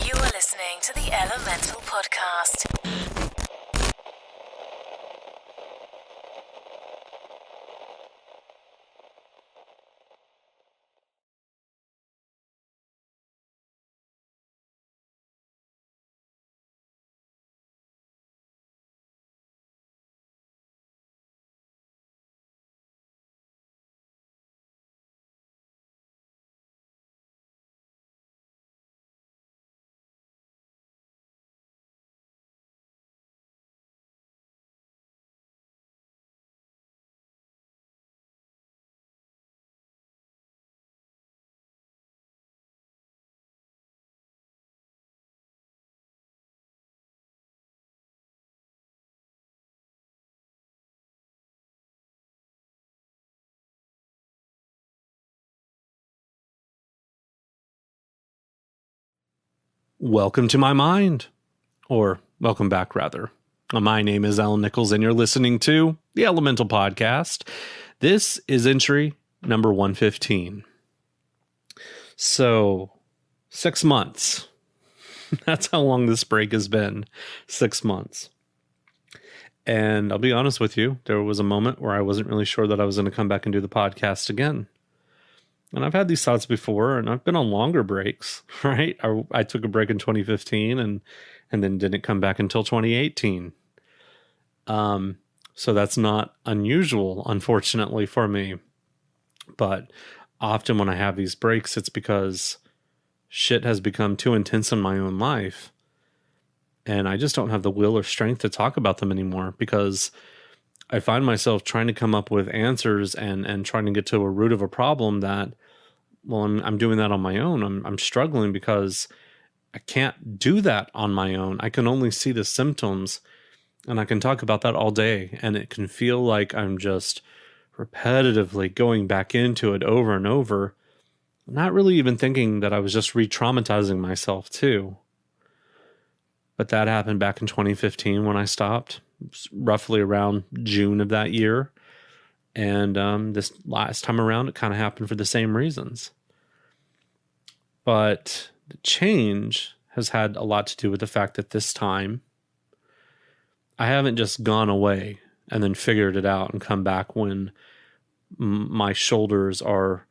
You are listening to the EleAMental podcast. Welcome to my mind, or welcome back, rather. My name is Alan Nichols, and you're listening to the EleAMental podcast. This is entry number 115. So, 6 months. That's how long this break has been. 6 months. And I'll be honest with you, there was a moment where I wasn't really sure that I was going to come back and do the podcast again. And I've had these thoughts before, and I've been on longer breaks, right? I took a break in 2015 and then didn't come back until 2018. So that's not unusual, unfortunately, for me. But often when I have these breaks, it's because shit has become too intense in my own life. And I just don't have the will or strength to talk about them anymore, because I find myself trying to come up with answers and trying to get to a root of a problem that, well, I'm doing that on my own. I'm struggling because I can't do that on my own. I can only see the symptoms, and I can talk about that all day, and it can feel like I'm just repetitively going back into it over and over, not really even thinking that I was just re-traumatizing myself too. But that happened back in 2015 when I stopped, roughly around June of that year. And this last time around, it kind of happened for the same reasons. But the change has had a lot to do with the fact that this time, I haven't just gone away and then figured it out and come back when my shoulders are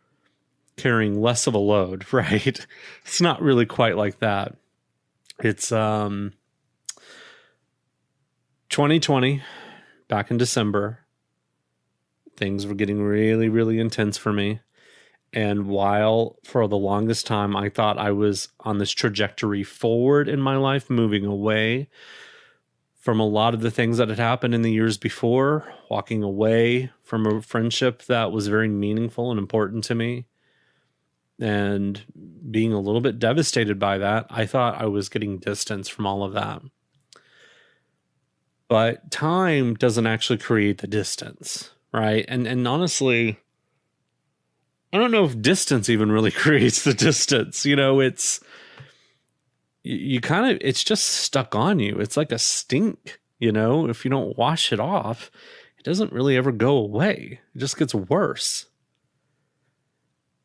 carrying less of a load, right? It's not really quite like that. It's 2020, back in December. Things were getting really, really intense for me. And while for the longest time I thought I was on this trajectory forward in my life, moving away from a lot of the things that had happened in the years before, walking away from a friendship that was very meaningful and important to me, and being a little bit devastated by that, I thought I was getting distance from all of that. But time doesn't actually create the distance. Right. And honestly, I don't know if distance even really creates the distance. You know, it's just stuck on you. It's like a stink, you know, if you don't wash it off, it doesn't really ever go away. It just gets worse.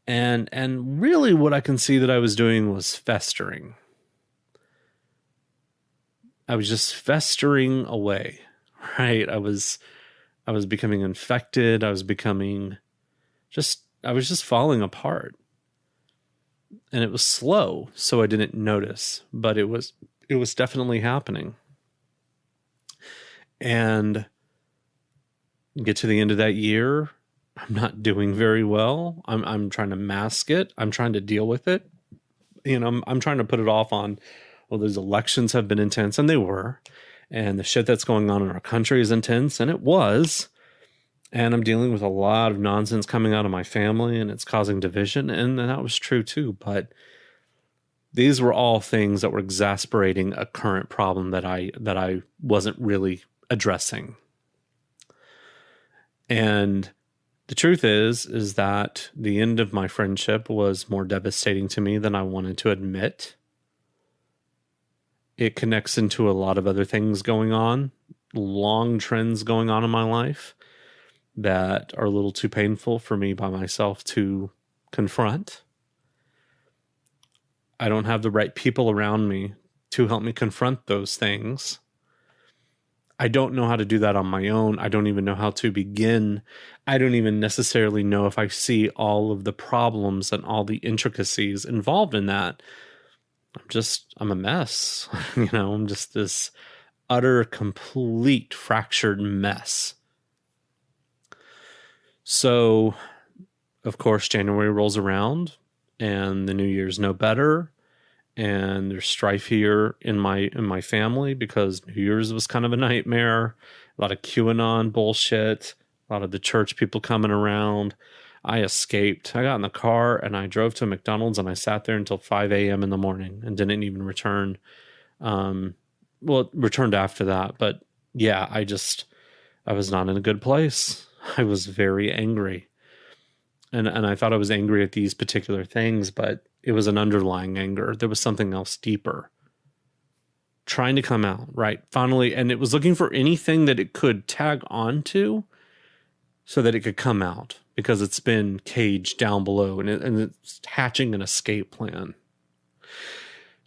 And really what I can see that I was doing was festering. I was just festering away, right? I was becoming infected. I was just falling apart. And it was slow, so I didn't notice, but it was definitely happening. And get to the end of that year, I'm not doing very well. I'm trying to mask it. I'm trying to deal with it. You know, I'm trying to put it off on, well, those elections have been intense, and they were. And the shit that's going on in our country is intense, and it was. And I'm dealing with a lot of nonsense coming out of my family, and it's causing division, and that was true too. But these were all things that were exacerbating a current problem that I wasn't really addressing. And the truth is that the end of my friendship was more devastating to me than I wanted to admit. It connects into a lot of other things going on, long trends going on in my life that are a little too painful for me by myself to confront. I don't have the right people around me to help me confront those things. I don't know how to do that on my own. I don't even know how to begin. I don't even necessarily know if I see all of the problems and all the intricacies involved in that. I'm a mess. I'm just this utter, complete, fractured mess. So, of course, January rolls around and the New Year's no better. And there's strife here in my family because New Year's was kind of a nightmare. A lot of QAnon bullshit. A lot of the church people coming around. I escaped. I got in the car and I drove to McDonald's and I sat there until 5 a.m. in the morning and didn't even return. It returned after that. But yeah, I was not in a good place. I was very angry. And I thought I was angry at these particular things, but it was an underlying anger. There was something else deeper trying to come out, right? Finally, and it was looking for anything that it could tag onto so that it could come out because it's been caged down below and it's hatching an escape plan.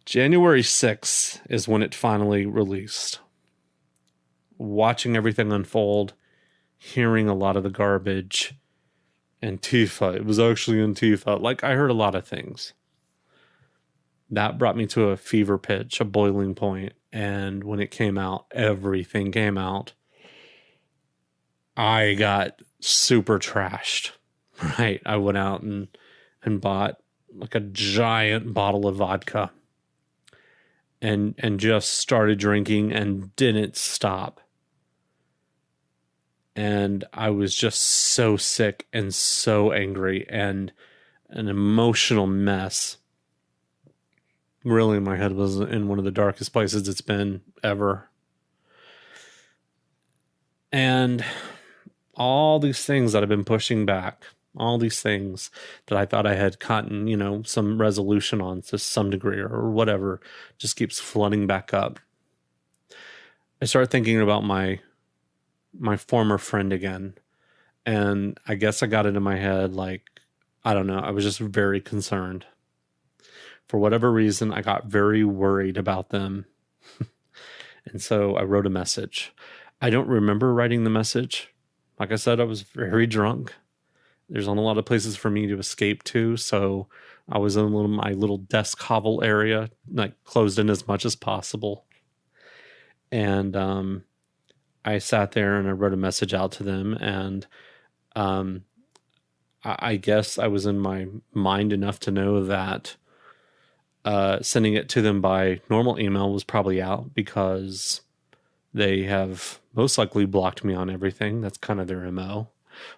January 6th is when it finally released. Watching everything unfold, hearing a lot of the garbage. Antifa. It was actually Antifa. Like, I heard a lot of things. That brought me to a fever pitch, a boiling point. And when it came out, everything came out. I got super trashed. Right? I went out and bought like a giant bottle of vodka. And just started drinking and didn't stop. And I was just so sick and so angry and an emotional mess. Really, my head was in one of the darkest places it's been ever. And all these things that I've been pushing back, all these things that I thought I had gotten, some resolution on to some degree or whatever, just keeps flooding back up. I started thinking about my former friend again. And I guess I got it in my head, I don't know. I was just very concerned. For whatever reason, I got very worried about them. And so I wrote a message. I don't remember writing the message. Like I said, I was very drunk. There's not a lot of places for me to escape to. So I was in my little desk hovel area, closed in as much as possible. And, I sat there and I wrote a message out to them, and I guess I was in my mind enough to know that sending it to them by normal email was probably out because they have most likely blocked me on everything. That's kind of their MO.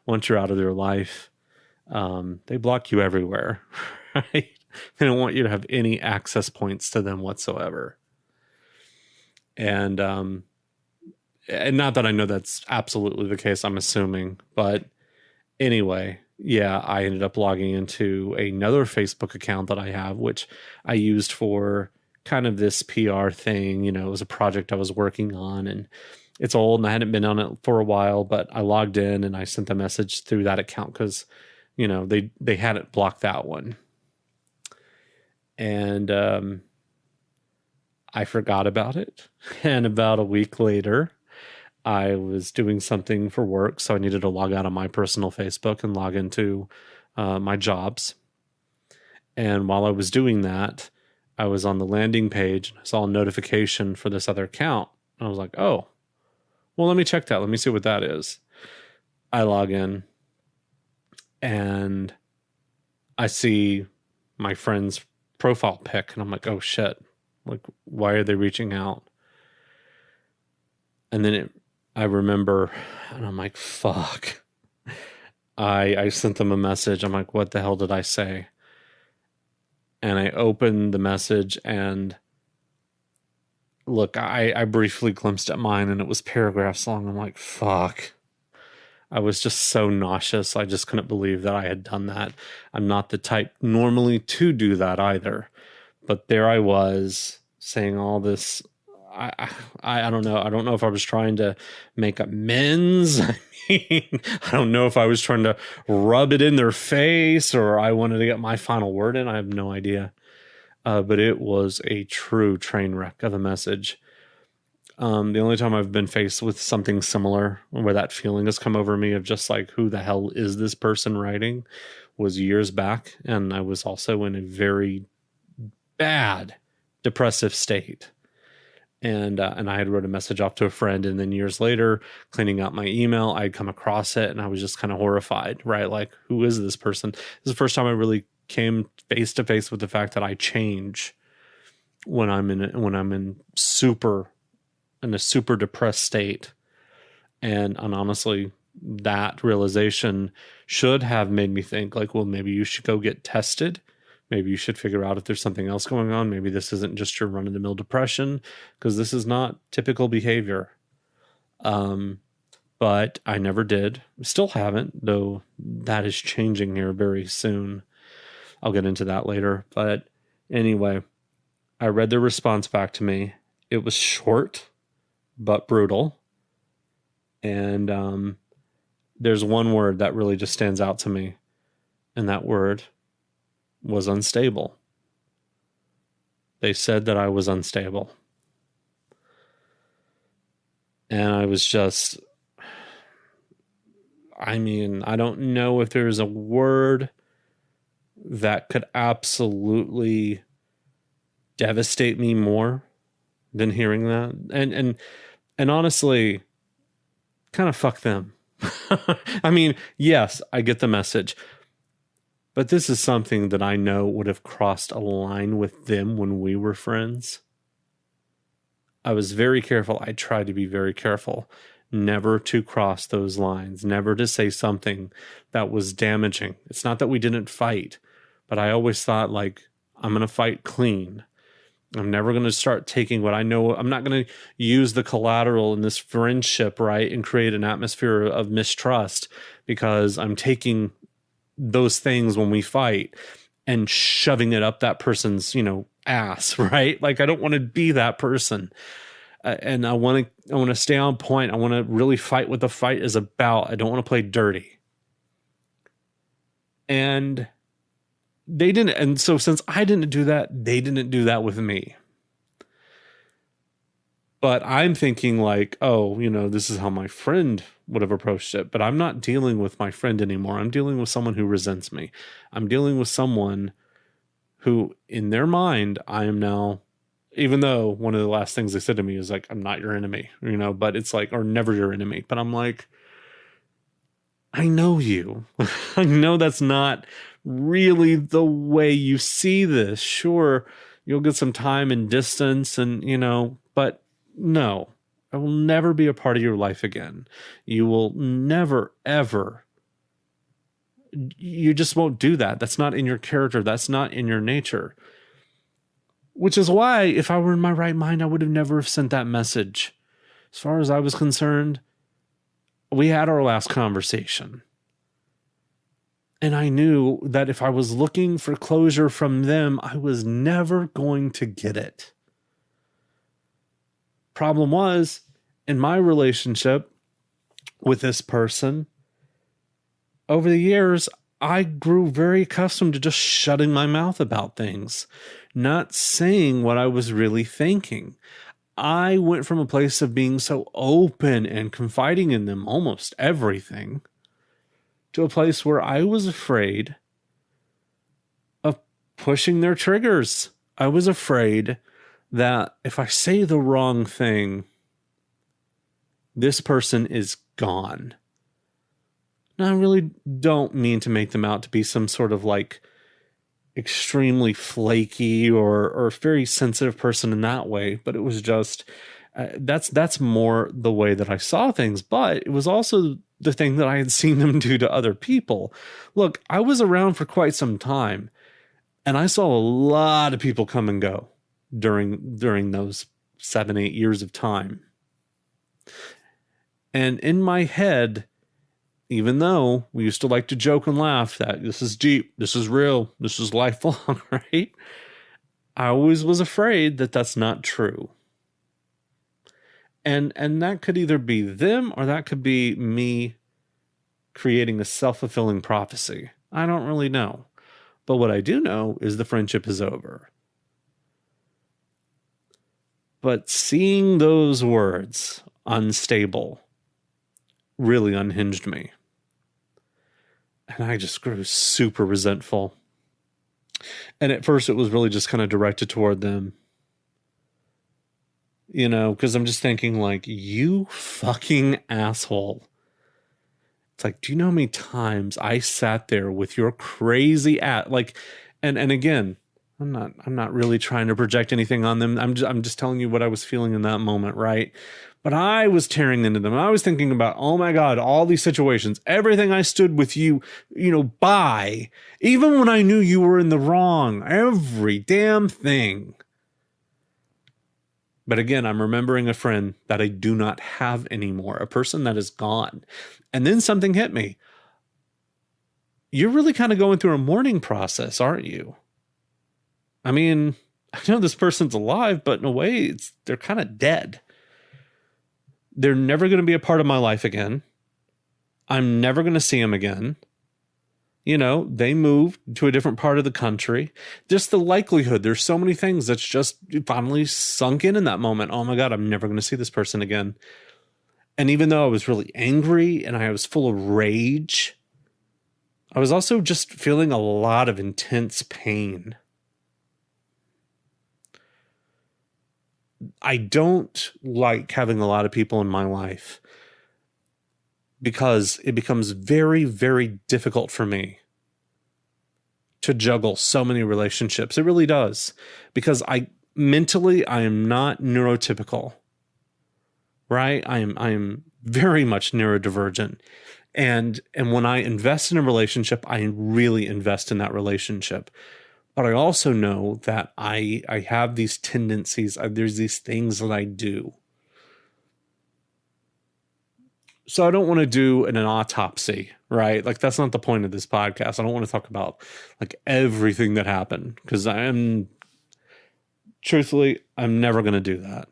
Once you're out of their life, they block you everywhere, right? They don't want you to have any access points to them whatsoever. And not that I know that's absolutely the case, I'm assuming. But anyway, yeah, I ended up logging into another Facebook account that I have, which I used for kind of this PR thing. It was a project I was working on, and it's old and I hadn't been on it for a while, but I logged in and I sent a message through that account because, they hadn't blocked that one. And I forgot about it. And about a week later, I was doing something for work, so I needed to log out of my personal Facebook and log into my jobs. And while I was doing that, I was on the landing page and I saw a notification for this other account. And I was like, oh, well, let me check that. Let me see what that is. I log in and I see my friend's profile pic and I'm like, oh shit, why are they reaching out? And then I remember, and I'm like, fuck. I sent them a message. I'm like, what the hell did I say? And I opened the message and look, I briefly glimpsed at mine and it was paragraphs long. I'm like, fuck. I was just so nauseous. I just couldn't believe that I had done that. I'm not the type normally to do that either. But there I was saying all this. I don't know. I don't know if I was trying to make amends. I don't know if I was trying to rub it in their face or I wanted to get my final word in. I have no idea. but it was a true train wreck of a message. The only time I've been faced with something similar where that feeling has come over me of just like, who the hell is this person writing, was years back. And I was also in a very bad depressive state. And I had wrote a message off to a friend, and then years later, cleaning out my email, I'd come across it, and I was just kind of horrified, right? Like, who is this person? This is the first time I really came face to face with the fact that I change when I'm in a super depressed state. And honestly, that realization should have made me think like, well, maybe you should go get tested. Maybe you should figure out if there's something else going on. Maybe this isn't just your run-of-the-mill depression, because this is not typical behavior. But I never did. Still haven't, though that is changing here very soon. I'll get into that later. But anyway, I read the response back to me. It was short, but brutal. And there's one word that really just stands out to me. And that word was unstable. They said that I was unstable. And I was just, I mean, I don't know if there's a word that could absolutely devastate me more than hearing that. And honestly, kind of fuck them. I mean, yes, I get the message. But this is something that I know would have crossed a line with them when we were friends. I was very careful. I tried to be very careful never to cross those lines, never to say something that was damaging. It's not that we didn't fight, but I always thought, like, I'm going to fight clean. I'm never going to start taking what I know. I'm not going to use the collateral in this friendship, right, and create an atmosphere of mistrust because I'm taking those things when we fight and shoving it up that person's, ass, right? Like, I don't want to be that person. And I want to stay on point. I want to really fight what the fight is about. I don't want to play dirty. And they didn't. And so since I didn't do that, they didn't do that with me. But I'm thinking like, oh, this is how my friend would have approached it. But I'm not dealing with my friend anymore. I'm dealing with someone who resents me. I'm dealing with someone who, in their mind, I am now, even though one of the last things they said to me is like, I'm not your enemy, but it's like, or never your enemy. But I'm like, I know you. I know that's not really the way you see this. Sure, you'll get some time and distance and, but no, I will never be a part of your life again. You will never, ever. You just won't do that. That's not in your character. That's not in your nature. Which is why, if I were in my right mind, I would have never sent that message. As far as I was concerned, we had our last conversation. And I knew that if I was looking for closure from them, I was never going to get it. Problem was, in my relationship with this person, over the years, I grew very accustomed to just shutting my mouth about things, not saying what I was really thinking. I went from a place of being so open and confiding in them almost everything to a place where I was afraid of pushing their triggers. I was afraid that if I say the wrong thing, this person is gone. Now, I really don't mean to make them out to be some sort of like extremely flaky or very sensitive person in that way, but it was just, that's more the way that I saw things, but it was also the thing that I had seen them do to other people. Look, I was around for quite some time, and I saw a lot of people come and go during those 7-8 years of time. And in my head, even though we used to like to joke and laugh that this is deep, this is real, this is lifelong, right? I always was afraid that that's not true. And that could either be them or that could be me creating a self-fulfilling prophecy. I don't really know. But what I do know is the friendship is over. But seeing those words, unstable, really unhinged me. And I just grew super resentful. And at first it was really just kind of directed toward them. You know, because I'm just thinking like, you fucking asshole. It's like, do you know how many times I sat there with your crazy like, and again, I'm not really trying to project anything on them. I'm just telling you what I was feeling in that moment, right? But I was tearing into them. I was thinking about, oh my God, all these situations, everything I stood with you, by, even when I knew you were in the wrong, every damn thing. But again, I'm remembering a friend that I do not have anymore, a person that is gone. And then something hit me. You're really kind of going through a mourning process, aren't you? I mean, I know this person's alive, but in a way, they're kind of dead. They're never going to be a part of my life again. I'm never going to see them again. They moved to a different part of the country. Just the likelihood, there's so many things that's just finally sunk in that moment. Oh my God, I'm never going to see this person again. And even though I was really angry and I was full of rage, I was also just feeling a lot of intense pain. I don't like having a lot of people in my life because it becomes very, very difficult for me to juggle so many relationships. It really does. Because mentally, I am not neurotypical, right? I am very much neurodivergent. And when I invest in a relationship, I really invest in that relationship. But I also know that I have these tendencies. There's these things that I do. So I don't want to do an autopsy, right? Like, that's not the point of this podcast. I don't want to talk about like everything that happened, because truthfully, I'm never going to do that.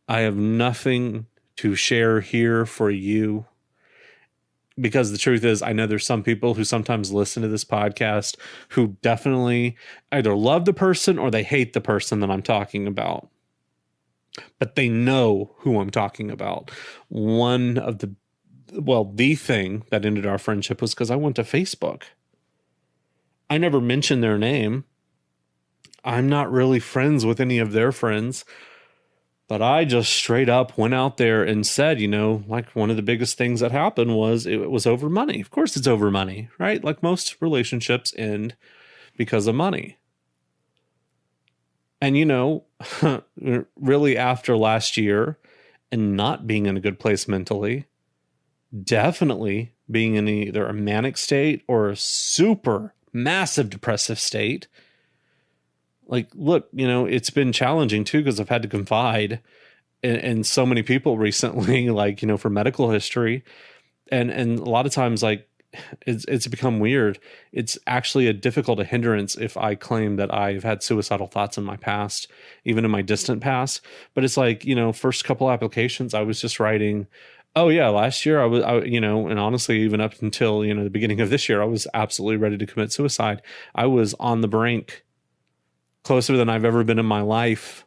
I have nothing to share here for you. Because the truth is, I know there's some people who sometimes listen to this podcast who definitely either love the person or they hate the person that I'm talking about. But they know who I'm talking about. The thing that ended our friendship was because I went to Facebook. I never mentioned their name. I'm not really friends with any of their friends. But I just straight up went out there and said, like, one of the biggest things that happened was it was over money. Of course it's over money, right? Like, most relationships end because of money. And, really after last year and not being in a good place mentally, definitely being in either a manic state or a super massive depressive state. Like, look, it's been challenging too, because I've had to confide in so many people recently, like, for medical history. And a lot of times, like, it's become weird. It's actually a difficult hindrance if I claim that I've had suicidal thoughts in my past, even in my distant past. But it's like, first couple applications, I was just writing, oh yeah, last year and honestly, even up until, the beginning of this year, I was absolutely ready to commit suicide. I was on the brink, closer than I've ever been in my life,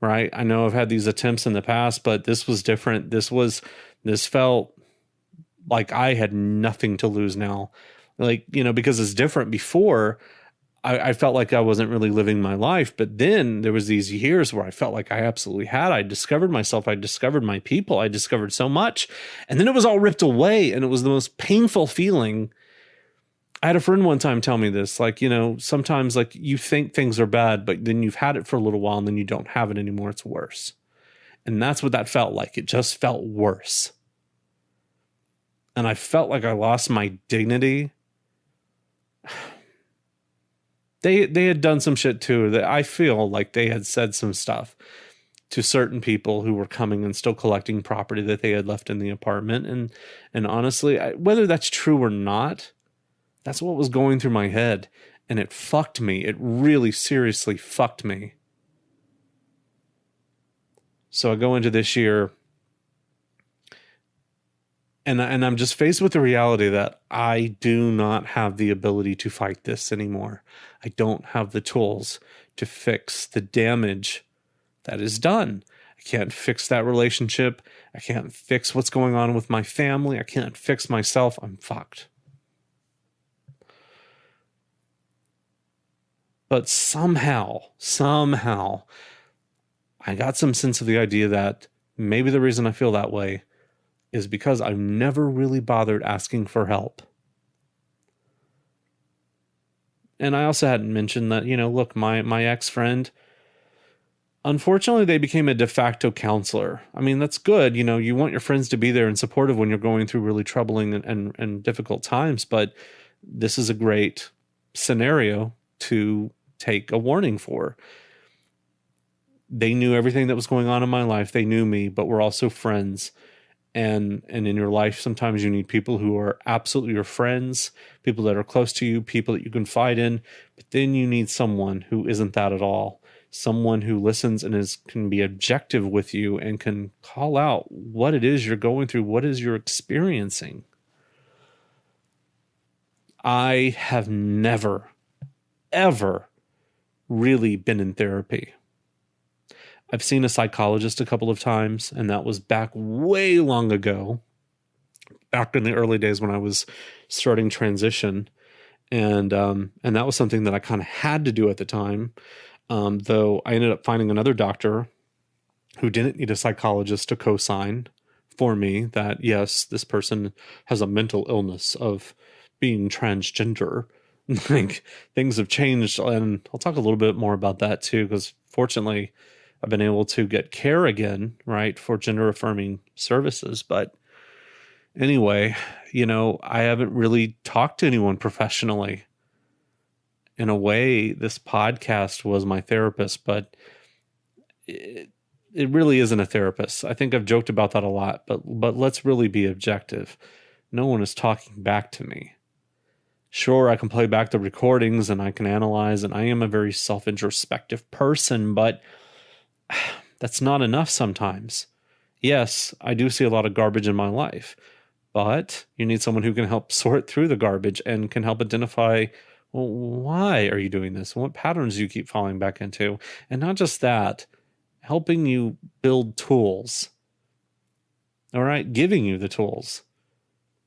right? I know I've had these attempts in the past, but this was different. This felt like I had nothing to lose now. Like, because it's different. Before, I felt like I wasn't really living my life. But then there was these years where I felt like I absolutely had. I discovered myself. I discovered my people. I discovered so much. And then it was all ripped away. And it was the most painful feeling. I had a friend one time tell me this, like, sometimes, like, you think things are bad, but then you've had it for a little while and then you don't have it anymore. It's worse. And that's what that felt like. It just felt worse. And I felt like I lost my dignity. They had done some shit too, that I feel like they had said some stuff to certain people who were coming and still collecting property that they had left in the apartment. And honestly, whether that's true or not, that's what was going through my head. And it fucked me. It really seriously fucked me. So I go into this year and I'm just faced with the reality that I do not have the ability to fight this anymore. I don't have the tools to fix the damage that is done. I can't fix that relationship. I can't fix what's going on with my family. I can't fix myself. I'm fucked. But somehow, I got some sense of the idea that maybe the reason I feel that way is because I've never really bothered asking for help. And I also hadn't mentioned that, look, my ex-friend, unfortunately, they became a de facto counselor. I mean, that's good. You want your friends to be there and supportive when you're going through really troubling and difficult times. But this is a great scenario to take a warning for. They knew everything that was going on in my life. They knew me, but we're also friends. And in your life, sometimes you need people who are absolutely your friends, people that are close to you, people that you confide in. But then you need someone who isn't that at all. Someone who listens and can be objective with you and can call out what it is you're going through, what is you're experiencing. I have never, ever really been in therapy. I've seen a psychologist a couple of times, and that was back way long ago, back in the early days when I was starting transition. And that was something that I kind of had to do at the time. Though I ended up finding another doctor who didn't need a psychologist to co-sign for me that, yes, this person has a mental illness of being transgender. Like, things have changed, and I'll talk a little bit more about that too, because fortunately I've been able to get care again, right, for gender affirming services. But anyway, I haven't really talked to anyone professionally. In a way, this podcast was my therapist, but it really isn't a therapist. I think I've joked about that a lot, but let's really be objective. No one is talking back to me. Sure, I can play back the recordings and I can analyze, and I am a very self-introspective person, but that's not enough sometimes. Yes, I do see a lot of garbage in my life, but you need someone who can help sort through the garbage and can help identify, well, why are you doing this? What patterns do you keep falling back into? And not just that, helping you build tools. All right, giving you the tools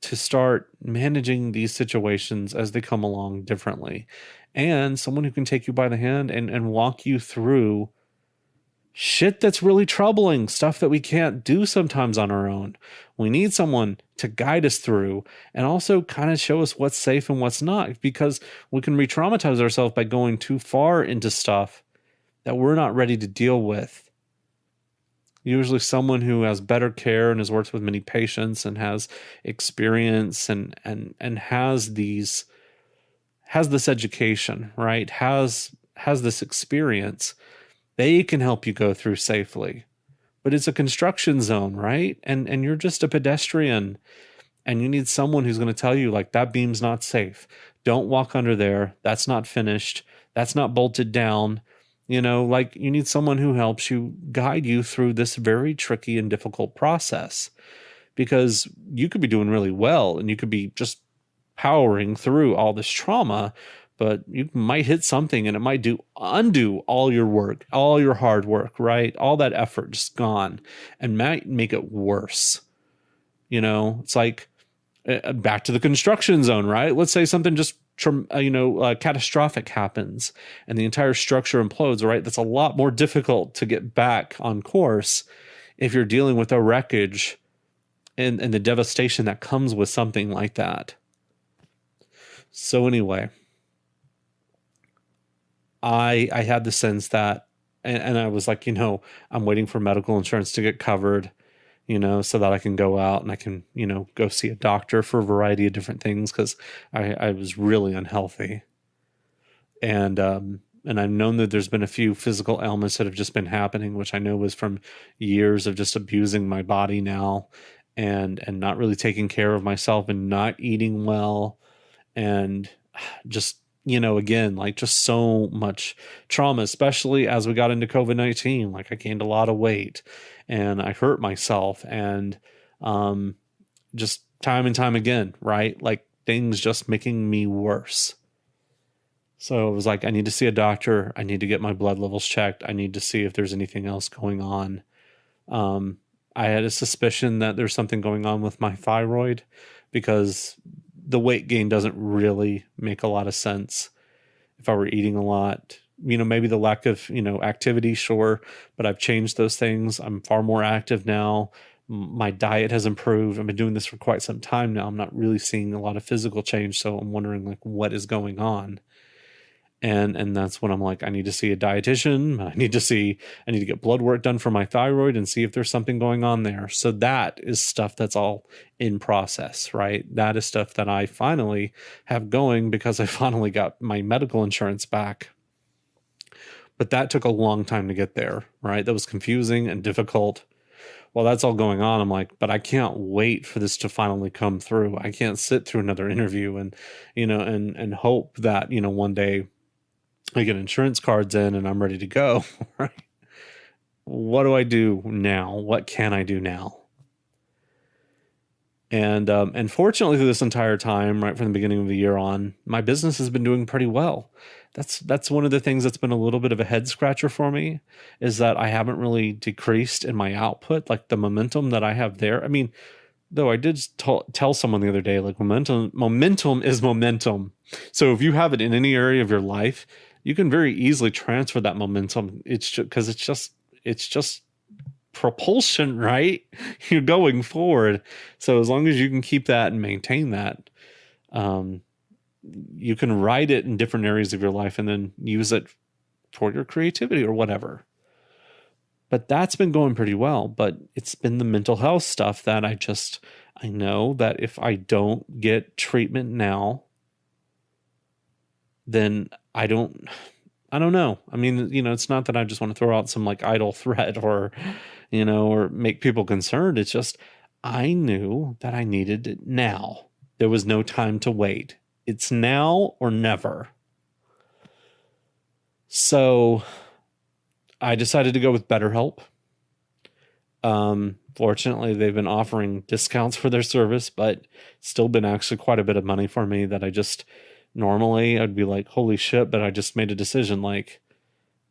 to start managing these situations as they come along differently. And someone who can take you by the hand and walk you through shit that's really troubling, stuff that we can't do sometimes on our own. We need someone to guide us through and also kind of show us what's safe and what's not, because we can re-traumatize ourselves by going too far into stuff that we're not ready to deal with. Usually someone who has better care and has worked with many patients and has experience and has this education, right? Has this experience. They can help you go through safely. But it's a construction zone, right? And you're just a pedestrian. And you need someone who's going to tell you, like, that beam's not safe. Don't walk under there. That's not finished. That's not bolted down. You need someone who helps you guide you through this very tricky and difficult process. Because you could be doing really well and you could be just powering through all this trauma, but you might hit something and it might undo all your work, all your hard work, right? All that effort just gone, and might make it worse. It's like back to the construction zone, right? Let's say something just catastrophic happens and the entire structure implodes, right? That's a lot more difficult to get back on course if you're dealing with the wreckage and the devastation that comes with something like that. So anyway, I had the sense that, and I was like, I'm waiting for medical insurance to get covered, so that I can go out and I can, go see a doctor for a variety of different things, because I was really unhealthy. And I've known that there's been a few physical ailments that have just been happening, which I know was from years of just abusing my body now and not really taking care of myself and not eating well. And just, again, like, just so much trauma, especially as we got into COVID-19. Like, I gained a lot of weight and I hurt myself, and just time and time again, right? Like, things just making me worse. So it was like, I need to see a doctor. I need to get my blood levels checked. I need to see if there's anything else going on. I had a suspicion that there's something going on with my thyroid because the weight gain doesn't really make a lot of sense if I were eating a lot. Maybe the lack of, activity, sure, but I've changed those things. I'm far more active now. My diet has improved. I've been doing this for quite some time now. I'm not really seeing a lot of physical change, so I'm wondering like what is going on. And that's when I'm like, I need to see a dietitian. I need to get blood work done for my thyroid and see if there's something going on there. So that is stuff that's all in process, right? That is stuff that I finally have going because I finally got my medical insurance back. But that took a long time to get there, right? That was confusing and difficult. While that's all going on, I'm like, but I can't wait for this to finally come through. I can't sit through another interview and hope that, one day I get insurance cards in and I'm ready to go. Right? What do I do now? What can I do now? And fortunately, through this entire time, right from the beginning of the year on, my business has been doing pretty well. That's one of the things that's been a little bit of a head scratcher for me, is that I haven't really decreased in my output, like the momentum that I have there. I mean, though I did tell someone the other day, like momentum is momentum. So if you have it in any area of your life, you can very easily transfer that momentum. It's just propulsion, right? You're going forward. So as long as you can keep that and maintain that, you can ride it in different areas of your life and then use it for your creativity or whatever. But that's been going pretty well. But it's been the mental health stuff that I know that if I don't get treatment now, then I don't know. I mean, it's not that I just want to throw out some like idle threat or make people concerned. It's just, I knew that I needed it now. There was no time to wait. It's now or never. So I decided to go with BetterHelp. Fortunately, they've been offering discounts for their service, but still been actually quite a bit of money for me that I just, normally I'd be like, holy shit, but I just made a decision like,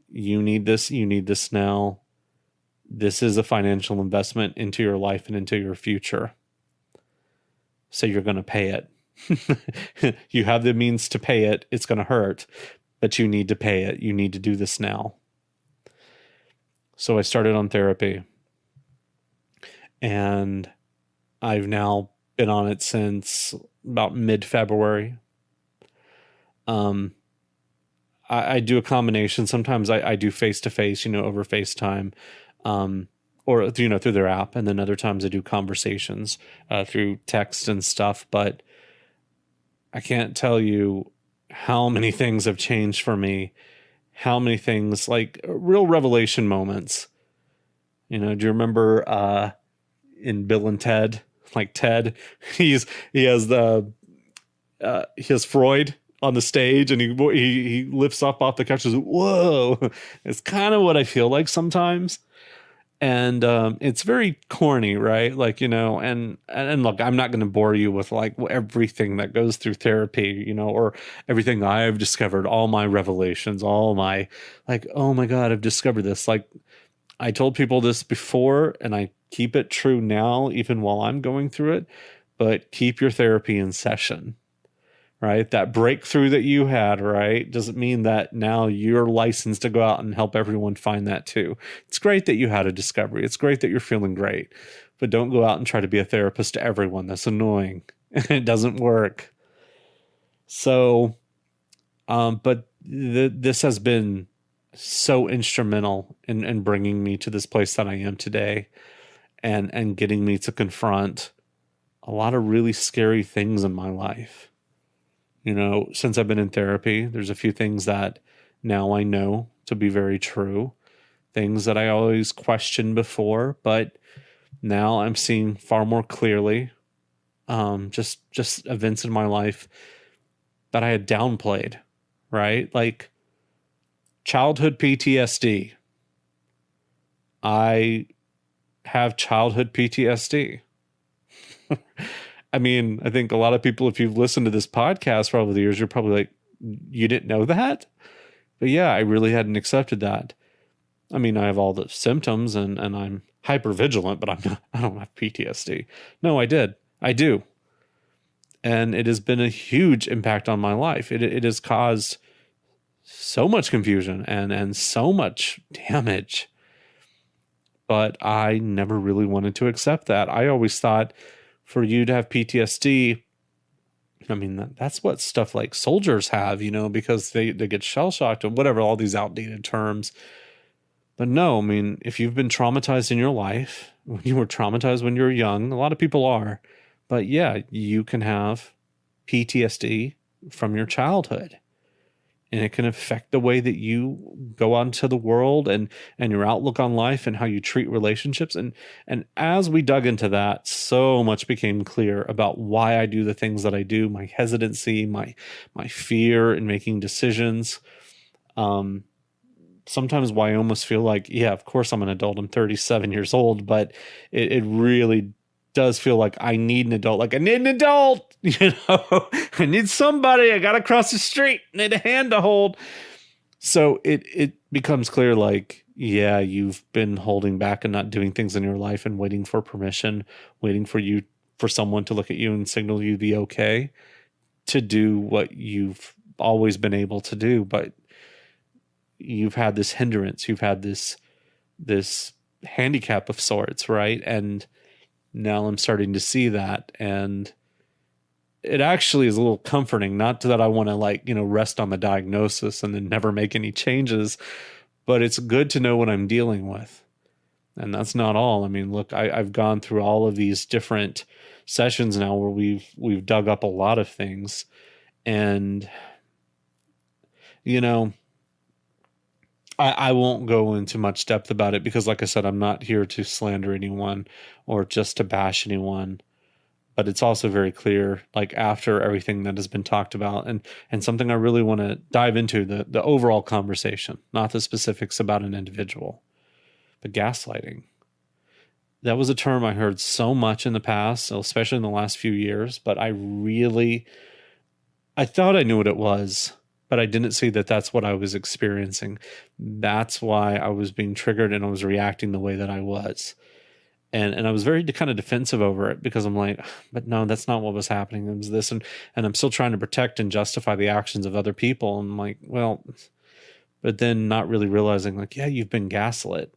you need this now. This is a financial investment into your life and into your future. So you're going to pay it. You have the means to pay it. It's going to hurt, but you need to pay it. You need to do this now. So I started on therapy, and I've now been on it since about mid-February. I do a combination. Sometimes I do face-to-face, over FaceTime, or, through their app. And then other times I do conversations, through text and stuff. But I can't tell you how many things have changed for me, how many things, like real revelation moments. Do you remember, in Bill and Ted, like Ted, he has Freud on the stage, and he lifts up off the couch and says, whoa. It's kind of what I feel like sometimes. And it's very corny, right? Like, and look, I'm not going to bore you with like everything that goes through therapy, or everything I've discovered, all my revelations, all my like, oh my God, I've discovered this. Like, I told people this before, and I keep it true now, even while I'm going through it, but keep your therapy in session. Right? That breakthrough that you had, right, doesn't mean that now you're licensed to go out and help everyone find that too. It's great that you had a discovery. It's great that you're feeling great, but don't go out and try to be a therapist to everyone. That's annoying. It doesn't work. So, but this has been so instrumental in bringing me to this place that I am today, and getting me to confront a lot of really scary things in my life. Since I've been in therapy, there's a few things that now I know to be very true, things that I always questioned before, but now I'm seeing far more clearly, just events in my life that I had downplayed, right? Like childhood PTSD. I have childhood PTSD. I mean, I think a lot of people, if you've listened to this podcast for over the years, you're probably like, you didn't know that? But yeah, I really hadn't accepted that. I mean, I have all the symptoms and I'm hyper vigilant, but I don't have PTSD. No, I did. I do. And it has been a huge impact on my life. It has caused so much confusion and so much damage. But I never really wanted to accept that. I always thought for you to have PTSD, I mean, that's what stuff like soldiers have, because they get shell shocked and whatever, all these outdated terms. But no, I mean, if you've been traumatized in your life, when you were traumatized when you were young, a lot of people are, but yeah, you can have PTSD from your childhood. And it can affect the way that you go out into the world and your outlook on life and how you treat relationships. And as we dug into that, so much became clear about why I do the things that I do, my hesitancy, my fear in making decisions. Sometimes why I almost feel like, yeah, of course I'm an adult. I'm 37 years old, but it really does feel like I need an adult. Like I need an adult, I need somebody. I got to cross the street. I need a hand to hold. So it becomes clear, like, yeah, you've been holding back and not doing things in your life and waiting for permission, waiting for someone to look at you and signal you the okay to do what you've always been able to do. But you've had this hindrance, you've had this handicap of sorts, right? And now I'm starting to see that, and it actually is a little comforting. Not that I want to rest on the diagnosis and then never make any changes, but it's good to know what I'm dealing with. And that's not all. I mean, look, I've gone through all of these different sessions now where we've dug up a lot of things, and I won't go into much depth about it because, like I said, I'm not here to slander anyone or just to bash anyone. But it's also very clear, like after everything that has been talked about, and something I really want to dive into, the overall conversation, not the specifics about an individual, but gaslighting. That was a term I heard so much in the past, especially in the last few years, but I thought I knew what it was, but I didn't see that that's what I was experiencing. That's why I was being triggered and I was reacting the way that I was. And I was very kind of defensive over it because I'm like, but no, that's not what was happening. It was this. And I'm still trying to protect and justify the actions of other people. And I'm like, well, but then not really realizing like, yeah, you've been gaslit.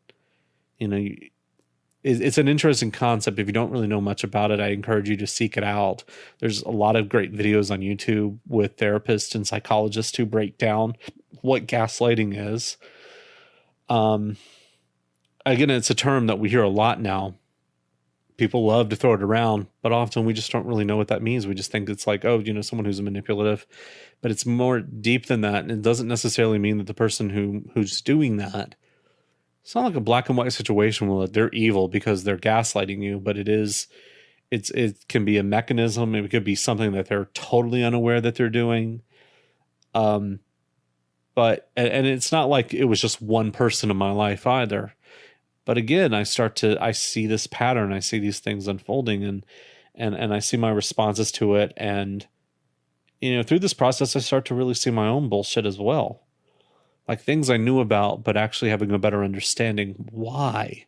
It's an interesting concept. If you don't really know much about it, I encourage you to seek it out. There's a lot of great videos on YouTube with therapists and psychologists who break down what gaslighting is. Again, it's a term that we hear a lot now. People love to throw it around, but often we just don't really know what that means. We just think it's like, oh, someone who's manipulative, but it's more deep than that. And it doesn't necessarily mean that the person who's doing that, it's not like a black and white situation where they're evil because they're gaslighting you, but it can be a mechanism. It could be something that they're totally unaware that they're doing. But it's not like it was just one person in my life either. But again, I see this pattern. I see these things unfolding and I see my responses to it. And, through this process, I start to really see my own bullshit as well. Like things I knew about, but actually having a better understanding why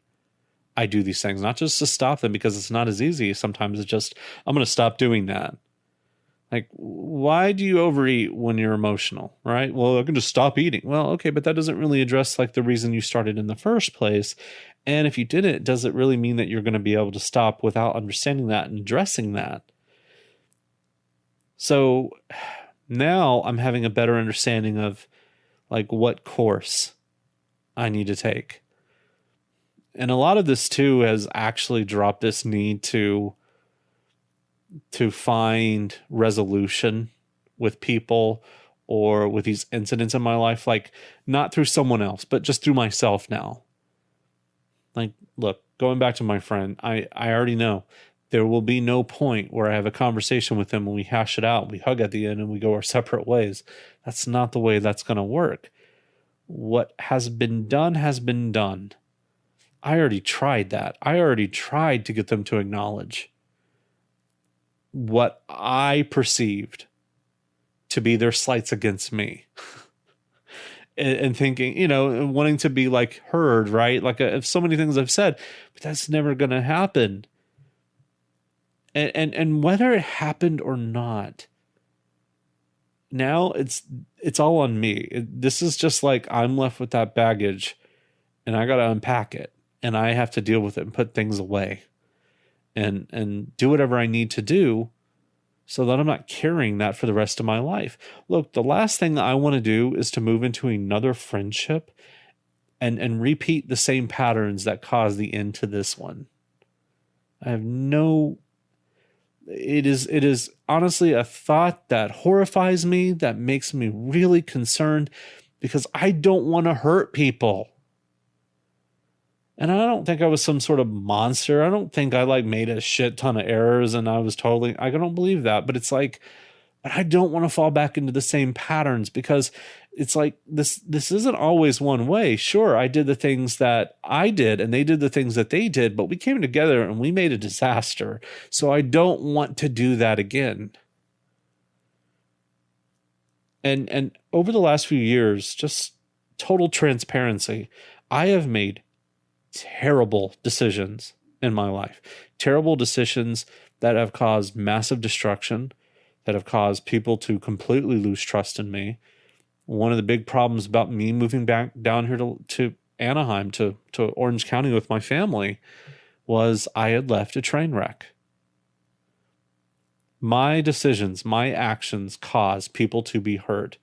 I do these things, not just to stop them because it's not as easy. Sometimes it's just, I'm going to stop doing that. Like, why do you overeat when you're emotional, right? Well, I can just stop eating. Well, okay, but that doesn't really address like the reason you started in the first place. And if you didn't, does it really mean that you're going to be able to stop without understanding that and addressing that? So now I'm having a better understanding of like what course I need to take. And a lot of this too has actually dropped this need to find resolution with people or with these incidents in my life, like not through someone else, but just through myself now. Like, look, going back to my friend, I already know there will be no point where I have a conversation with him and we hash it out, we hug at the end and we go our separate ways. That's not the way that's going to work. What has been done has been done. I already tried that. I already tried to get them to acknowledge what I perceived to be their slights against me. And thinking, wanting to be like heard, right? Like if so many things I've said, but that's never going to happen. And whether it happened or not, now it's all on me. This is just like I'm left with that baggage, and I got to unpack it, and I have to deal with it and put things away, and do whatever I need to do, so that I'm not carrying that for the rest of my life. Look, the last thing I want to do is to move into another friendship and repeat the same patterns that caused the end to this one. It is honestly a thought that horrifies me, that makes me really concerned, because I don't want to hurt people. And I don't think I was some sort of monster. I don't think I made a shit ton of errors and I don't believe that. But it's like, but I don't want to fall back into the same patterns, because it's like this isn't always one way. Sure, I did the things that I did and they did the things that they did, but we came together and we made a disaster. So I don't want to do that again. And over the last few years, just total transparency, I have made terrible decisions in my life. Terrible decisions that have caused massive destruction, that have caused people to completely lose trust in me. One of the big problems about me moving back down here to Anaheim, to Orange County with my family, was I had left a train wreck. My decisions, my actions caused people to be hurt.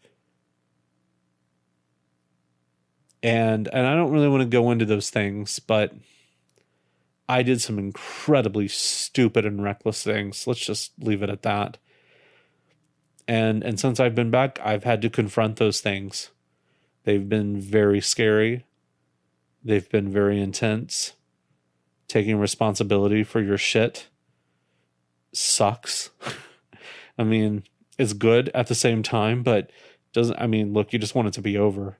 And I don't really want to go into those things, but I did some incredibly stupid and reckless things. Let's just leave it at that. And since I've been back, I've had to confront those things. They've been very scary. They've been very intense. Taking responsibility for your shit sucks. I mean, it's good at the same time, but look, you just want it to be over.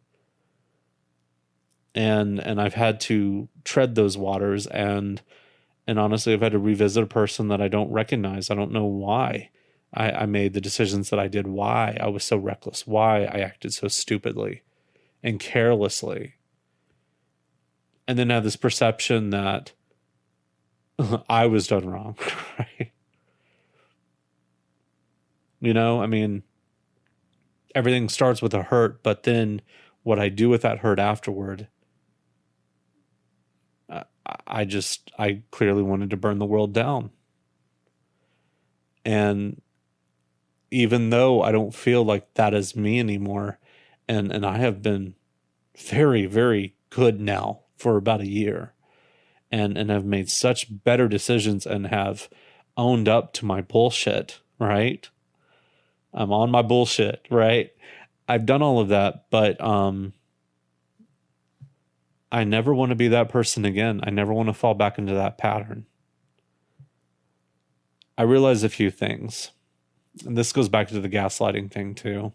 And I've had to tread those waters, and honestly, I've had to revisit a person that I don't recognize. I don't know why I made the decisions that I did, why I was so reckless, why I acted so stupidly and carelessly. And then have this perception that I was done wrong, right? Everything starts with a hurt, but then what I do with that hurt afterward, I clearly wanted to burn the world down. And even though I don't feel like that is me anymore, and I have been very, very good now for about a year, and have made such better decisions and have owned up to my bullshit, right? I'm on my bullshit, right? I've done all of that, but I never want to be that person again. I never want to fall back into that pattern. I realize a few things. And this goes back to the gaslighting thing too.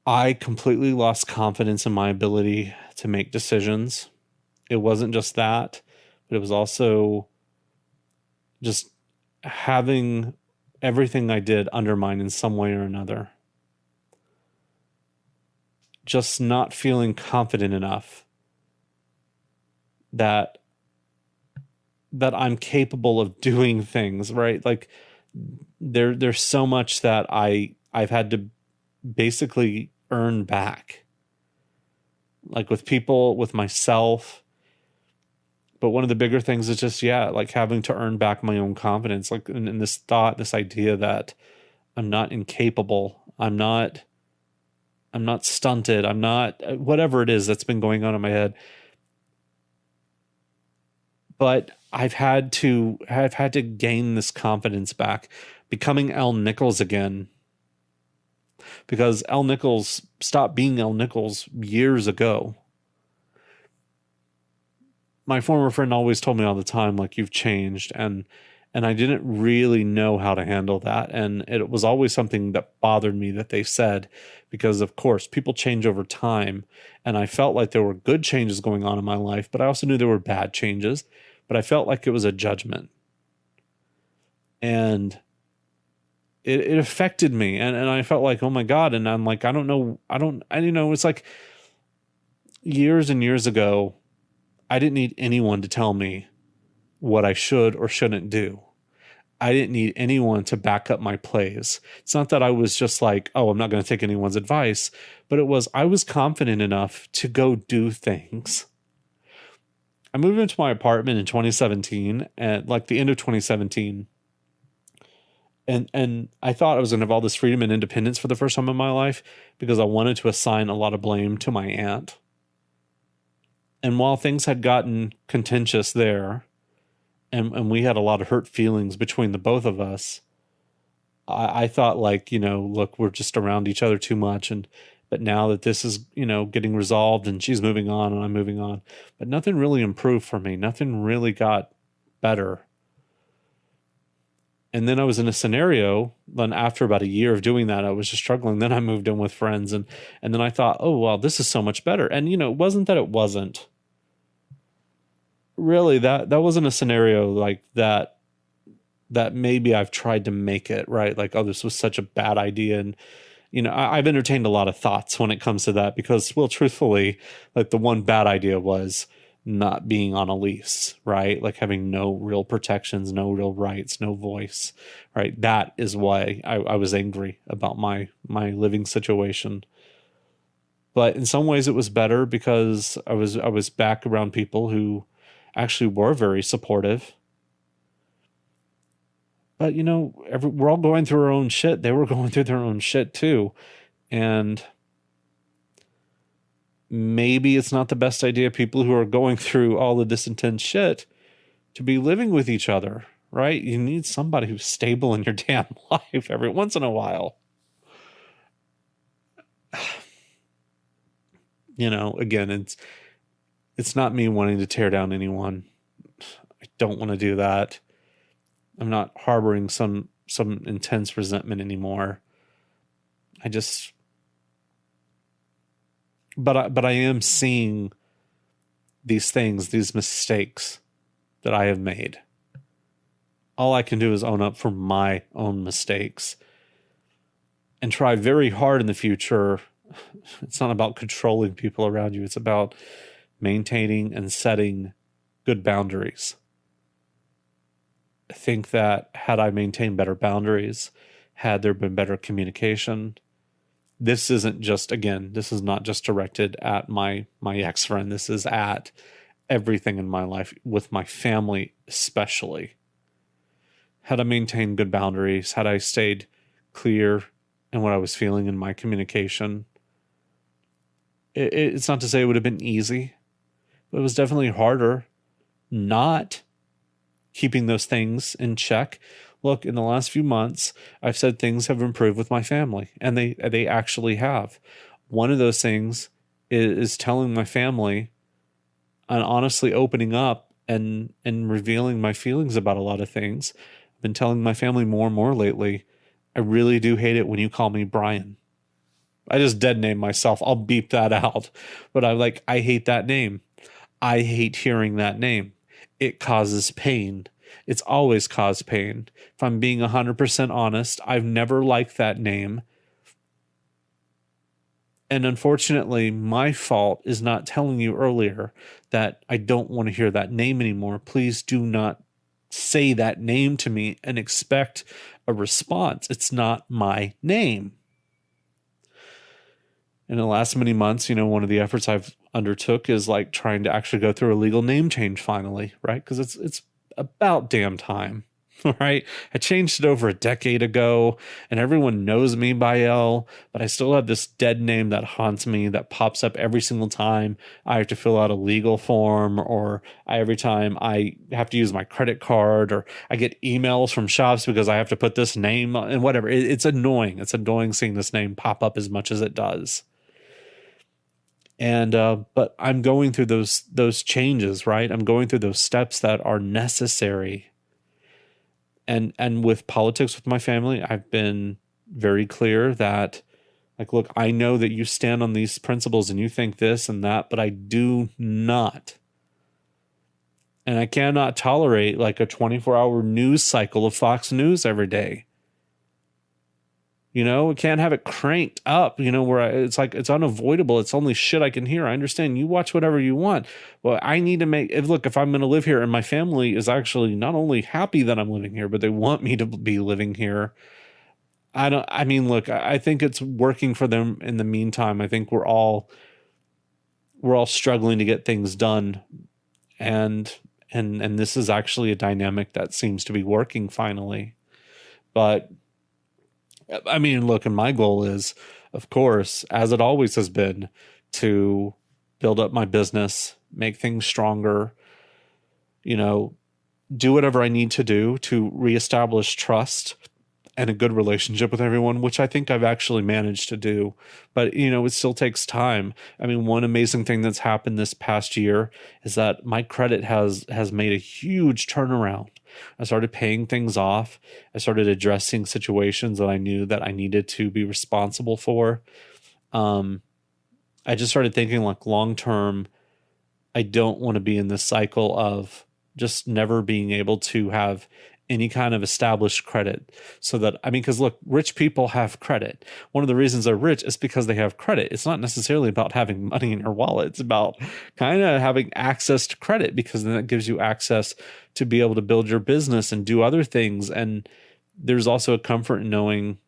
I completely lost confidence in my ability to make decisions. It wasn't just that, but it was also just having everything I did undermined in some way or another. Just not feeling confident enough that I'm capable of doing things, right? Like there's so much that I've had to basically earn back, like with people, with myself. But one of the bigger things is just, like having to earn back my own confidence, like in this thought, this idea that I'm not incapable. I'm not stunted. I'm not, whatever it is that's been going on in my head. But I've had to gain this confidence back, becoming Al Nichols again. Because Al Nichols stopped being Al Nichols years ago. My former friend always told me all the time, like, you've changed. And I didn't really know how to handle that. And it was always something that bothered me that they said, because of course people change over time. And I felt like there were good changes going on in my life, but I also knew there were bad changes, but I felt like it was a judgment. And it affected me. And I felt like, oh my God. And I'm like, I don't know. It's like years and years ago, I didn't need anyone to tell me what I should or shouldn't do. I didn't need anyone to back up my plays. It's not that I was just like, oh, I'm not going to take anyone's advice, but I was confident enough to go do things. I moved into my apartment in 2017, at like the end of 2017. And I thought I was going to have all this freedom and independence for the first time in my life because I wanted to assign a lot of blame to my aunt. And while things had gotten contentious there, and we had a lot of hurt feelings between the both of us, I thought like, look, we're just around each other too much. But now that this is, getting resolved and she's moving on and I'm moving on, but nothing really improved for me. Nothing really got better. And then I was in a scenario, then after about a year of doing that, I was just struggling. Then I moved in with friends and then I thought, oh, well, this is so much better. And, it wasn't that it wasn't. Really, that wasn't a scenario like that maybe I've tried to make it, right? Like, oh, this was such a bad idea. And, I've entertained a lot of thoughts when it comes to that because, well, truthfully, like the one bad idea was not being on a lease, right? Like having no real protections, no real rights, no voice, right? That is why I was angry about my living situation. But in some ways it was better because I was back around people who actually were very supportive. But, we're all going through our own shit. They were going through their own shit too. And maybe it's not the best idea, people who are going through all of this intense shit, to be living with each other, right? You need somebody who's stable in your damn life every once in a while. Again, it's not me wanting to tear down anyone. I don't want to do that. I'm not harboring some intense resentment anymore. But I am seeing these things, these mistakes that I have made. All I can do is own up for my own mistakes and try very hard in the future. It's not about controlling people around you. It's about maintaining and setting good boundaries. I think that had I maintained better boundaries, had there been better communication, this is not just directed at my ex-friend. This is at everything in my life, with my family especially. Had I maintained good boundaries, had I stayed clear in what I was feeling in my communication, it's not to say it would have been easy, but it was definitely harder not keeping those things in check. Look, in the last few months, I've said things have improved with my family, and they actually have. One of those things is telling my family and honestly opening up and revealing my feelings about a lot of things. I've been telling my family more and more lately, I really do hate it when you call me Brian. I just dead named myself. I'll beep that out. But I hate that name. I hate hearing that name. It causes pain. It's always caused pain. If I'm being 100% honest, I've never liked that name. And unfortunately, my fault is not telling you earlier that I don't want to hear that name anymore. Please do not say that name to me and expect a response. It's not my name. In the last many months, one of the efforts I've undertook is like trying to actually go through a legal name change finally, right? Because it's about damn time, right? I changed it over a decade ago and everyone knows me by Elle, but I still have this dead name that haunts me, that pops up every single time I have to fill out a legal form, or every time I have to use my credit card, or I get emails from shops because I have to put this name and whatever. It's annoying. It's annoying seeing this name pop up as much as it does. And but I'm going through those changes, right? I'm going through those steps that are necessary. And with politics with my family, I've been very clear that, like, look, I know that you stand on these principles and you think this and that, but I do not. And I cannot tolerate like a 24-hour news cycle of Fox News every day. We can't have it cranked up, where it's like it's unavoidable. It's only shit I can hear. I understand you watch whatever you want. Well, I need to if I'm going to live here and my family is actually not only happy that I'm living here, but they want me to be living here. I think it's working for them in the meantime. I think we're all struggling to get things done. And this is actually a dynamic that seems to be working finally. But look, and my goal is, of course, as it always has been, to build up my business, make things stronger, do whatever I need to do to reestablish trust and a good relationship with everyone, which I think I've actually managed to do. But, it still takes time. One amazing thing that's happened this past year is that my credit has made a huge turnaround. I started paying things off. I started addressing situations that I knew that I needed to be responsible for. I just started thinking like long term, I don't want to be in this cycle of just never being able to have any kind of established credit. So that, because look, rich people have credit. One of the reasons they're rich is because they have credit. It's not necessarily about having money in your wallet. It's about kind of having access to credit, because then it gives you access to be able to build your business and do other things. And there's also a comfort in knowing,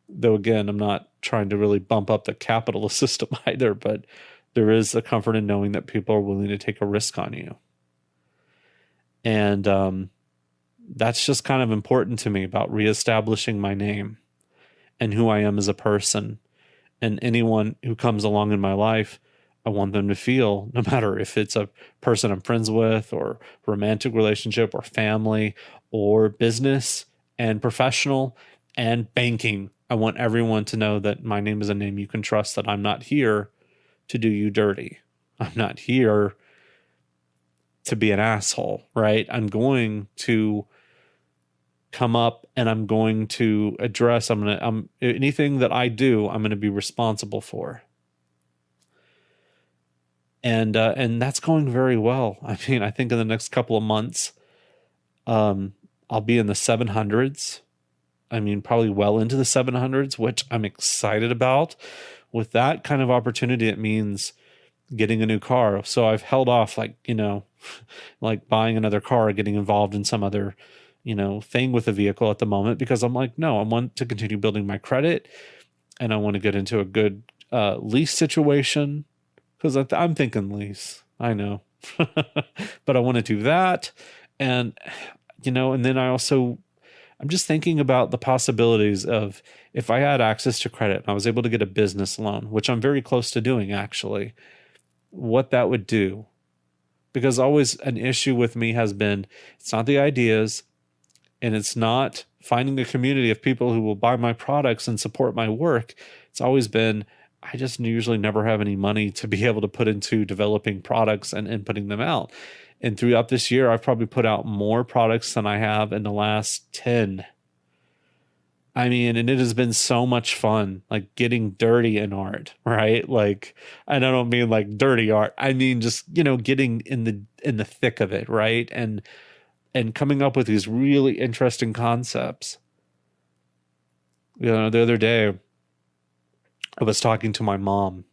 though, again, I'm not trying to really bump up the capitalist system either, but there is a comfort in knowing that people are willing to take a risk on you. And, that's just kind of important to me about reestablishing my name and who I am as a person. And anyone who comes along in my life, I want them to feel, no matter if it's a person I'm friends with or romantic relationship or family or business and professional and banking, I want everyone to know that my name is a name you can trust, that I'm not here to do you dirty. I'm not here to be an asshole, right? I'm going to come up and I'm going to address, anything that I do, I'm going to be responsible for. And that's going very well. I think in the next couple of months, I'll be in the 700s. Probably well into the 700s, which I'm excited about. With that kind of opportunity, it means getting a new car. So I've held off, like buying another car, getting involved in some other thing with a vehicle at the moment, because I'm like, no, I want to continue building my credit and I want to get into a good lease situation, because I'm thinking lease, I know, but I want to do that. And, and then I'm just thinking about the possibilities of, if I had access to credit and I was able to get a business loan, which I'm very close to doing actually, what that would do. Because always an issue with me has been, it's not the ideas, and it's not finding a community of people who will buy my products and support my work. It's always been, I just usually never have any money to be able to put into developing products and putting them out. And throughout this year, I've probably put out more products than I have in the last 10. And it has been so much fun, like getting dirty in art, right? Like, and I don't mean like dirty art. I mean, just, getting in the thick of it, right? And coming up with these really interesting concepts. The other day, I was talking to my mom,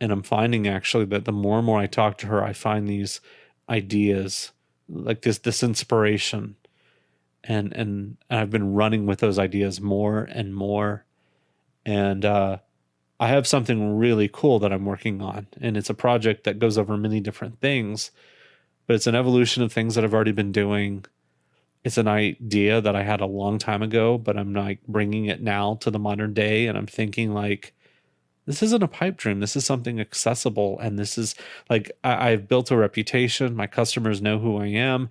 and I'm finding actually that the more and more I talk to her, I find these ideas, like this inspiration. And I've been running with those ideas more and more. And I have something really cool that I'm working on. And it's a project that goes over many different things, but it's an evolution of things that I've already been doing. It's an idea that I had a long time ago, but I'm like bringing it now to the modern day. And I'm thinking like, this isn't a pipe dream. This is something accessible. And this is like, I've built a reputation. My customers know who I am.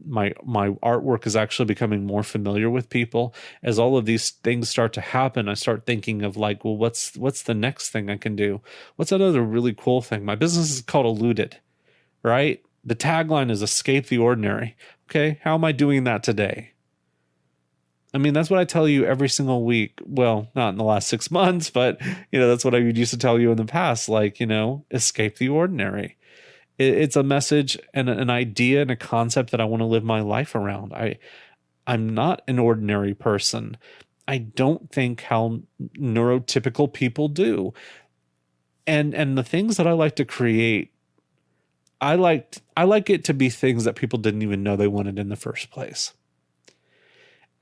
My artwork is actually becoming more familiar with people. As all of these things start to happen, I start thinking of like, well, what's the next thing I can do? What's another really cool thing? My business is called Eluded, right? The tagline is escape the ordinary. Okay. How am I doing that today? That's what I tell you every single week. Well, not in the last 6 months, but that's what I used to tell you in the past. Like, escape the ordinary. It's a message and an idea and a concept that I want to live my life around. I'm not an ordinary person. I don't think how neurotypical people do. And the things that I like to create, I like it to be things that people didn't even know they wanted in the first place.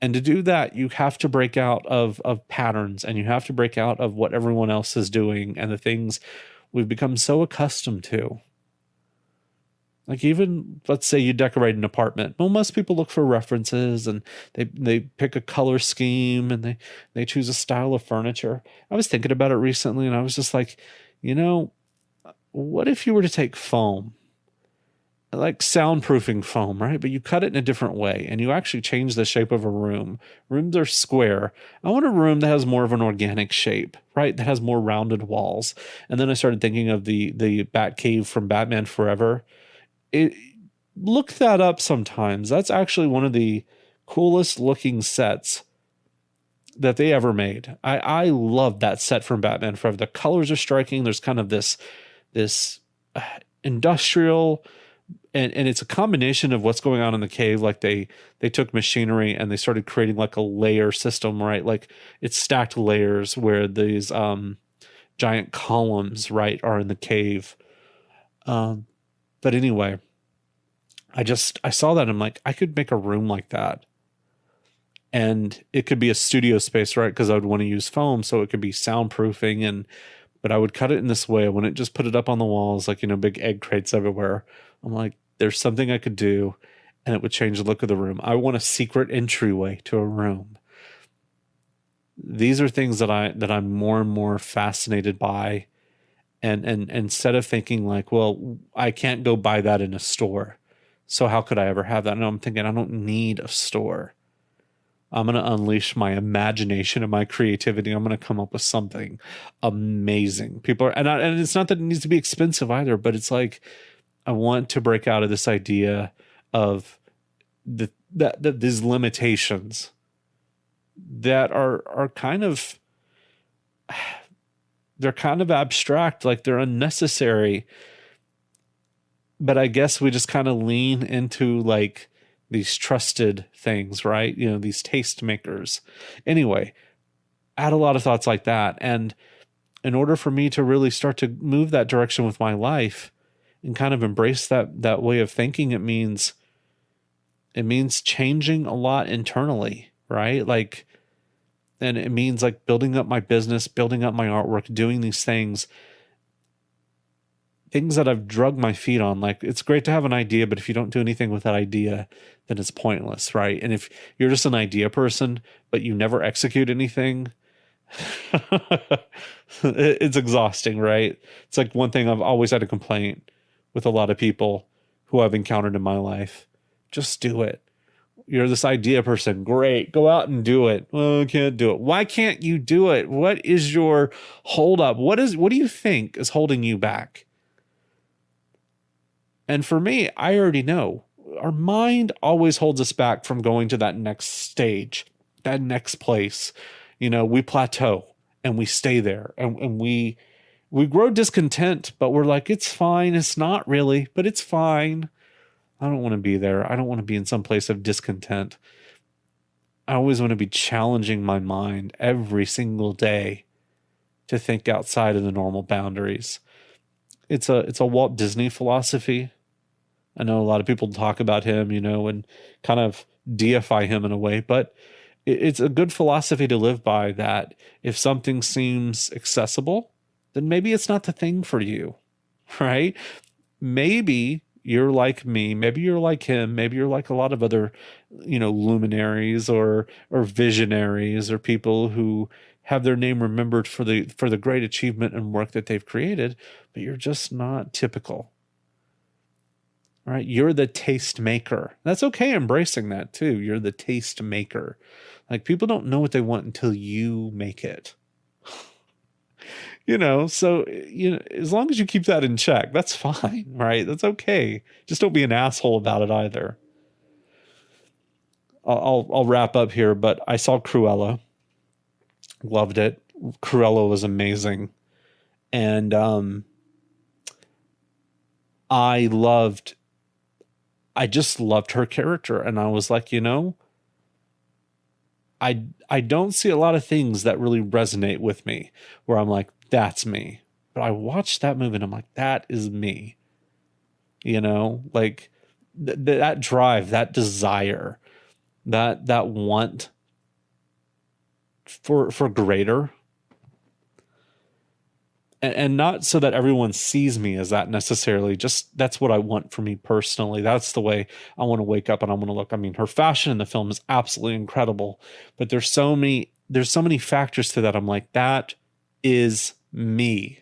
And to do that, you have to break out of patterns, and you have to break out of what everyone else is doing and the things we've become so accustomed to. Like, even, let's say you decorate an apartment. Well, most people look for references, and they pick a color scheme, and they choose a style of furniture. I was thinking about it recently, and I was just like, what if you were to take foam, like soundproofing foam, right? But you cut it in a different way, and you actually change the shape of a room. Rooms are square. I want a room that has more of an organic shape, right? That has more rounded walls. And then I started thinking of the Bat Cave from Batman Forever. Look that up sometimes. That's actually one of the coolest looking sets that they ever made. I love that set from Batman Forever. The colors are striking. There's kind of this industrial, and it's a combination of what's going on in the cave. Like they took machinery and they started creating like a layer system, right? Like it's stacked layers where these giant columns, right, are in the cave. But anyway, I saw that and I'm like, I could make a room like that. And it could be a studio space, right? Because I would want to use foam, so it could be soundproofing, but I would cut it in this way. I wouldn't just put it up on the walls like, big egg crates everywhere. I'm like, there's something I could do, and it would change the look of the room. I want a secret entryway to a room. These are things that I'm more and more fascinated by. And instead of thinking like, well, I can't go buy that in a store, so how could I ever have that? And I'm thinking, I don't need a store. I'm going to unleash my imagination and my creativity. I'm going to come up with something amazing. People are, and it's not that it needs to be expensive either, but it's like, I want to break out of this idea of these limitations that are kind of, they're kind of abstract, like they're unnecessary. But I guess we just kind of lean into like these trusted things, right? These taste makers. Anyway, I had a lot of thoughts like that. And in order for me to really start to move that direction with my life and kind of embrace that way of thinking, it means changing a lot internally, right? Like, and it means like building up my business, building up my artwork, doing these things that I've drugged my feet on. Like, it's great to have an idea, but if you don't do anything with that idea, then it's pointless, right? And if you're just an idea person, but you never execute anything, it's exhausting, right? It's like one thing I've always had a complaint with a lot of people who I've encountered in my life. Just do it. You're this idea person. Great. Go out and do it. Well, I can't do it. Why can't you do it? What is your holdup? What do you think is holding you back? And for me, I already know our mind always holds us back from going to that next stage, that next place. We plateau and we stay there, and we grow discontent, but we're like, it's fine. It's not really, but it's fine. I don't want to be there. I don't want to be in some place of discontent. I always want to be challenging my mind every single day to think outside of the normal boundaries. It's a Walt Disney philosophy. I know a lot of people talk about him, and kind of deify him in a way, but it's a good philosophy to live by, that if something seems accessible, then maybe it's not the thing for you, right? Maybe you're like me, maybe you're like him, maybe you're like a lot of other, luminaries or visionaries or people who have their name remembered for the great achievement and work that they've created, but you're just not typical. All right, you're the taste maker. That's okay, embracing that too. You're the taste maker. Like, people don't know what they want until you make it. So, as long as you keep that in check, that's fine, right? That's okay. Just don't be an asshole about it either. I'll wrap up here, but I saw Cruella. Loved it. Cruella was amazing. And I just loved her character. And I was like, I don't see a lot of things that really resonate with me where I'm like, that's me. But I watched that movie and I'm like, that is me. You know, like that drive, that desire, that want for greater. And not so that everyone sees me as that necessarily, just that's what I want for me personally. That's the way I want to wake up and I want to look. I mean, her fashion in the film is absolutely incredible, but there's so many factors to that. I'm like, that is me.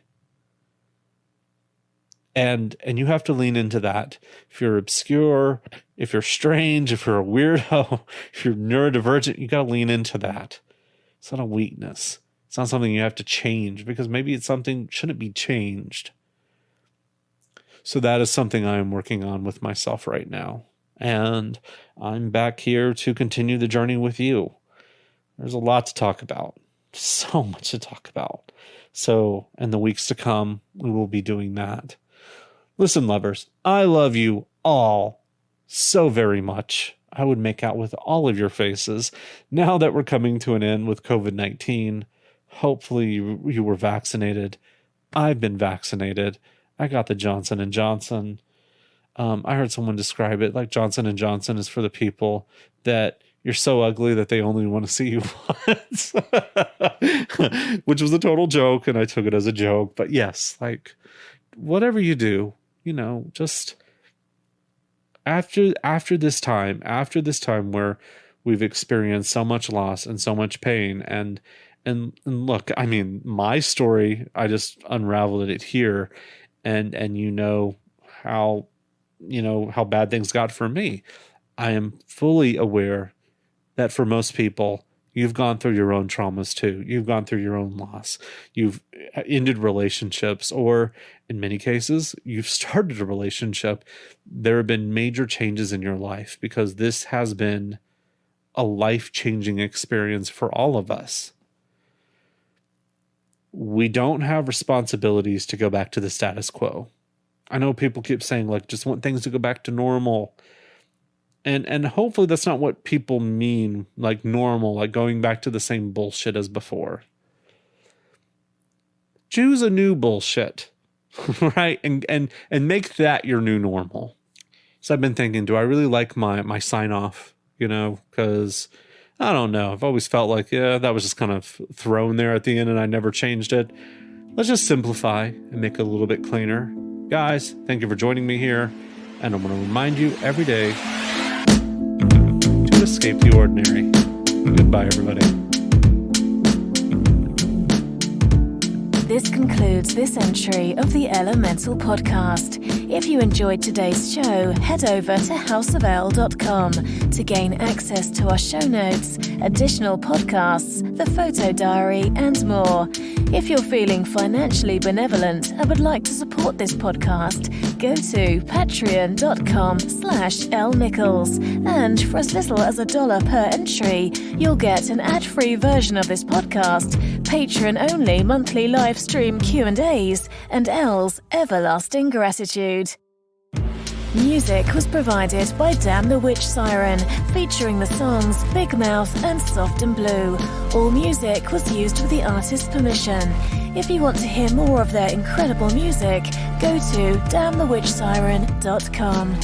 And you have to lean into that. If you're obscure, if you're strange, if you're a weirdo, if you're neurodivergent, you got to lean into that. It's not a weakness. It's not something you have to change because maybe it's something shouldn't be changed. So that is something I am working on with myself right now. And I'm back here to continue the journey with you. There's a lot to talk about. So much to talk about. So in the weeks to come, we will be doing that. Listen, lovers, I love you all so very much. I would make out with all of your faces. Now that we're coming to an end with COVID-19, hopefully you were vaccinated. I've been vaccinated. I got the Johnson & Johnson. I heard someone describe it like Johnson & Johnson is for the people that you're so ugly that they only want to see you once. Which was a total joke, and I took it as a joke. But yes, like whatever you do, you know, just after this time where we've experienced so much loss and so much pain and look, I mean, my story, I just unraveled it here and you know how bad things got for me. I am fully aware that for most people, you've gone through your own traumas too. You've gone through your own loss. You've ended relationships, or in many cases, you've started a relationship. There have been major changes in your life because this has been a life-changing experience for all of us. We don't have responsibilities to go back to the status quo. I know people keep saying, like, just want things to go back to normal. And hopefully that's not what people mean, like normal, like going back to the same bullshit as before. Choose a new bullshit, right? And make that your new normal. So I've been thinking, do I really like my sign off? You know, because I don't know. I've always felt like, yeah, that was just kind of thrown there at the end and I never changed it. Let's just simplify and make it a little bit cleaner. Guys, thank you for joining me here. And I'm going to remind you every day to escape the ordinary. Goodbye, everybody. This concludes this entry of the EleAMental podcast. If you enjoyed today's show, head over to houseofel.com to gain access to our show notes, additional podcasts, the photo diary, and more. If you're feeling financially benevolent and would like to support this podcast, go to patreon.com/lnichols, and for as little as $1 per entry, you'll get an ad-free version of this podcast, patron-only monthly live stream Q&As, and Elle's everlasting gratitude. Music was provided by Damn The With Siren, featuring the songs Big Mouth and Soft and Blue. All music was used with the artist's permission. If you want to hear more of their incredible music, go to damnthewitchsiren.com.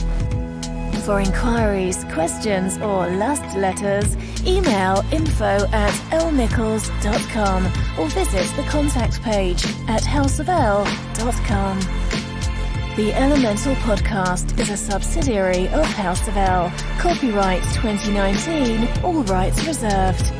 For inquiries, questions, or last letters, email info@elnichols.com or visit the contact page at houseofel.com. The EleAMental podcast is a subsidiary of House of El. Copyright 2019, all rights reserved.